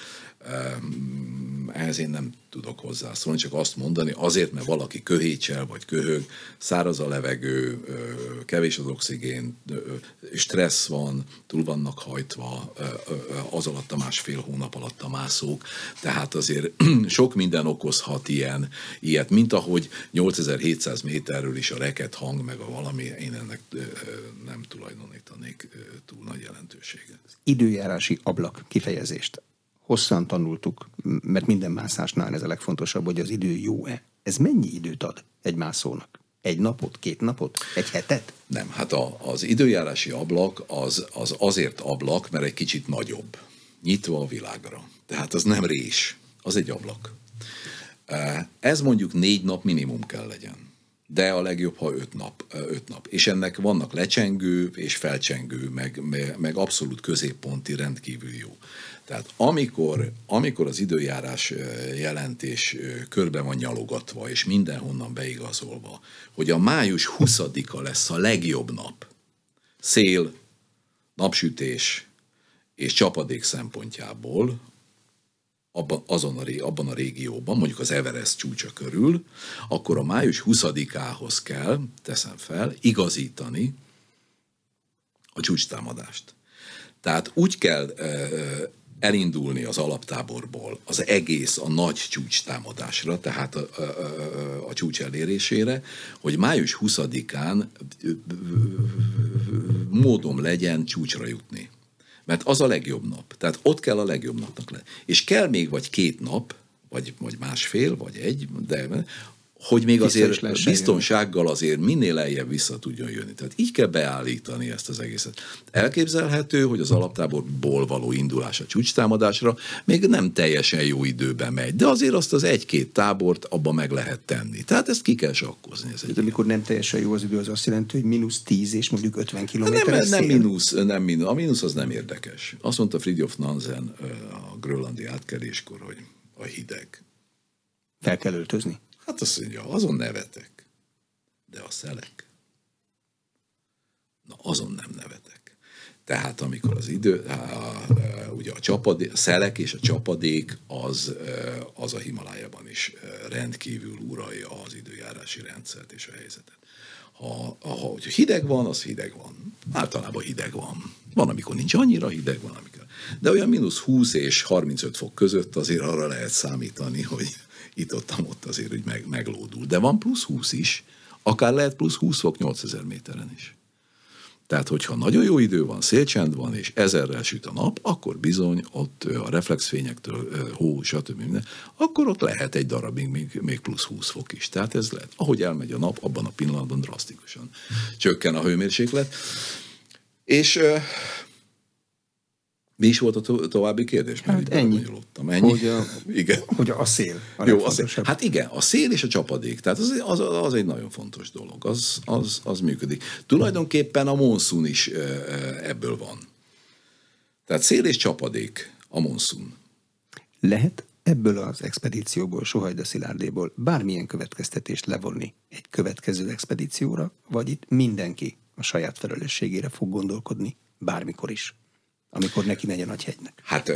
Ehhez én nem tudok hozzászólni, csak azt mondani, azért, mert valaki köhécsel vagy köhög, száraz a levegő, kevés az oxigén, stressz van, túl vannak hajtva az alatt a másfél hónap alatt a mászók, tehát azért sok minden okozhat ilyet, mint ahogy 8700 méterről is a reket hang, meg a valami, én ennek nem tulajdonítanék túl nagy jelentőséget. Időjárási ablak kifejezést hosszan tanultuk, mert minden mászásnál ez a legfontosabb, hogy az idő jó-e. Ez mennyi időt ad egy mászónak? Egy napot, 2 napot, egy hetet? Nem, hát az időjárási ablak az azért ablak, mert egy kicsit nagyobb. Nyitva a világra. Tehát az nem rés, az egy ablak. Ez mondjuk 4 nap minimum kell legyen. De a legjobb, ha 5 nap. És ennek vannak lecsengő és felcsengő, meg abszolút középponti, rendkívül jó. Tehát amikor az időjárás jelentés körbe van nyalogatva, és mindenhonnan beigazolva, hogy a május 20-a lesz a legjobb nap, szél, napsütés és csapadék szempontjából, abban a régióban, mondjuk az Everest csúcsa körül, akkor a május 20-ához kell, teszem fel, igazítani a csúcstámadást. Tehát úgy kell elindulni az alaptáborból az egész, a nagy csúcstámadásra, tehát a csúcs elérésére, hogy május 20-án módom legyen csúcsra jutni. Mert az a legjobb nap. Tehát ott kell a legjobb napnak lenni. És kell még vagy 2 nap, vagy másfél, vagy egy, de hogy még azért biztonsággal azért minél lejjebb vissza tudjon jönni. Tehát így kell beállítani ezt az egészet. Elképzelhető, hogy az alaptáborból való indulás a csúcstámadásra még nem teljesen jó időben megy, de azért azt az 1-2 tábort abba meg lehet tenni. Tehát ezt ki kell sakkozni. De amikor nem teljesen jó az idő, az azt jelenti, hogy -10 és mondjuk 50 kilométeres nem mínusz. A mínusz az nem érdekes. Azt mondta Fridtjof Nansen a grönlandi átkeléskor, hogy a hideg. Fel kell öltözni. Hát azt mondja, azon nevetek, de a szelek, na azon nem nevetek. Tehát amikor az idő, ugye a szelek és a csapadék az a Himalájában is rendkívül uralja az időjárási rendszert és a helyzetet. Ha hideg van, az hideg van. Általában hideg van. Van, amikor nincs annyira hideg, van, amikor. De olyan -20 és 35 fok között azért arra lehet számítani, hogy itt-ott azért, hogy meglódul. De van +20 is, akár lehet +20 fok 8000 méteren is. Tehát, hogyha nagyon jó idő van, szélcsend van, és 1000-rel süt a nap, akkor bizony ott a reflexfényektől, hó, stb. Minden, akkor ott lehet egy darabig még +20 fok is. Tehát ez lehet. Ahogy elmegy a nap, abban a pillanatban drasztikusan csökken a hőmérséklet. És mi is volt a további kérdés? Hát ennyi. Igen. Hogy a szél. Jó, a szél. Hát igen, a szél és a csapadék. Tehát az egy nagyon fontos dolog. Az működik. Tulajdonképpen a monszun is ebből van. Tehát szél és csapadék a monszun. Lehet ebből az expedícióból, Sohajda Szilárdéból bármilyen következtetést levonni egy következő expedícióra, vagy itt mindenki a saját felelősségére fog gondolkodni bármikor is, amikor neki megy a Nagyhegynek? Hát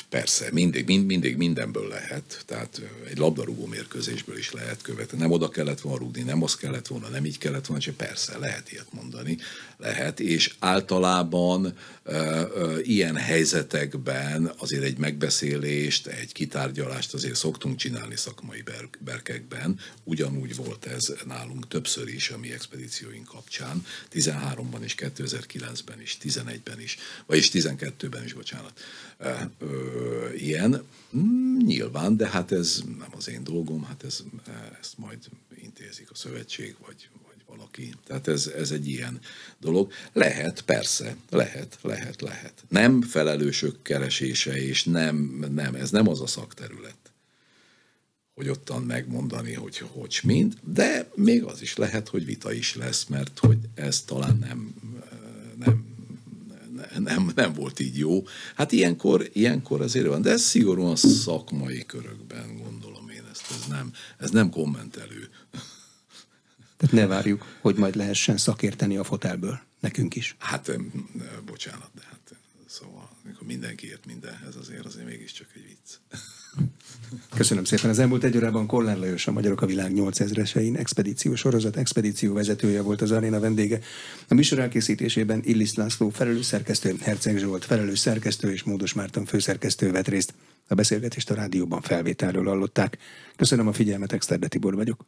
persze, mindig mindenből lehet. Tehát egy labdarúgó mérkőzésből is lehet követni. Nem oda kellett volna rúgni, nem az kellett volna, nem így kellett volna, csak persze, lehet ilyet mondani. Lehet, és általában ilyen helyzetekben azért egy megbeszélést, egy kitárgyalást azért szoktunk csinálni szakmai berkekben. Ugyanúgy volt ez nálunk többször is a mi expedícióink kapcsán. 13-ban is, 2009-ben is, 11-ben is, vagyis 12-ben is, bocsánat. Ilyen nyilván, de hát ez nem az én dolgom, hát ezt majd intézik a szövetség, vagy valaki. Tehát ez egy ilyen dolog. Lehet, persze, lehet. Nem felelősök keresése, és nem, ez nem az a szakterület, hogy ottan megmondani, hogy mind, de még az is lehet, hogy vita is lesz, mert hogy ez talán nem volt így jó. Hát ilyenkor azért van, de ez szigorúan szakmai körökben gondolom én ezt, ez nem kommentelő. Tehát ne várjuk, hogy majd lehessen szakérteni a fotelből, nekünk is. Hát, bocsánat, de hát szóval, amikor mindenki ért mindenhez, azért mégiscsak egy vicc. Köszönöm szépen. Az elmúlt egy órában Kollár Lajos, a Magyarok a Világ 8000-esein expedíció sorozat expedíció vezetője volt az aréna vendége. A műsor elkészítésében Illis László felelős szerkesztő, Herceg Zsolt felelős szerkesztő és Módos Márton főszerkesztő vett részt. A beszélgetést a rádióban felvételről hallották. Köszönöm a figyelmet, Exterde Tibor vagyok.